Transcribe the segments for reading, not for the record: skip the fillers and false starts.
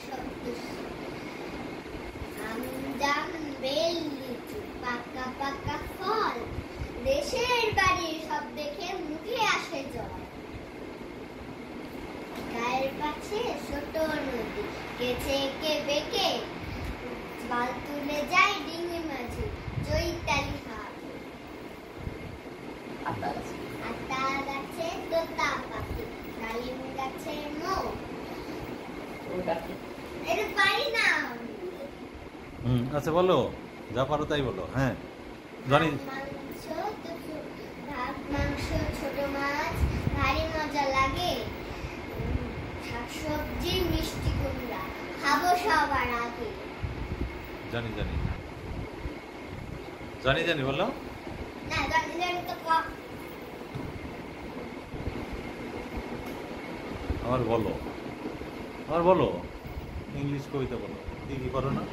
শব্দ আম জাম বেল লিচু পাকা পাকা ফল দেশের বাড়ি সব দেখে মুখে আসে জল গায়ের পাশে ছোট নদী গেছে একে বেঁকে বাল তুলে যায় ডিঙি মাঝি চৈতালি হাট আতা গাছে তোতা পাখি ডালিম গাছে মৌ এটা পারি না। আচ্ছা বলো, যা পারো তাই বলো। হ্যাঁ জানি। ভাত মাংস ছোট মাছ ভারী মজা লাগে শাকসবজি মিষ্টি কুমড়া খাবো সবার আগে। জানি জানি জানি জানি বলো না জানি জানি তো আবার বলো, আবার বলো। ইংলিশ কবিতা বলো, কি পারো না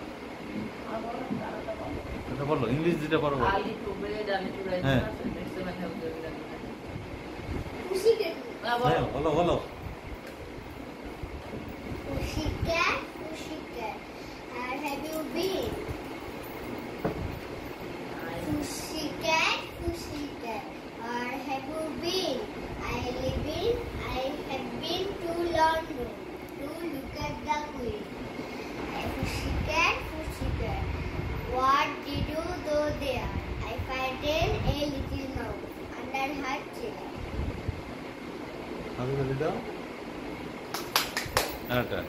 এটা বলো, ইংলিশ যেটা পারো বলো। হ্যাঁ হ্যাঁ বলো বলো। Pussycat, pussycat, where have you been? Pussycat, pussycat, where have you been? I have been to London to look at the Queen. Pussycat, pussycat, what did you do there? I found a little mouse under her chair. আমি বলি দাও। আটা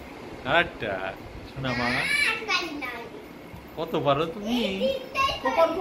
আটা শোনা মা, কত পারো তুমি? এই তিনটাই পারি।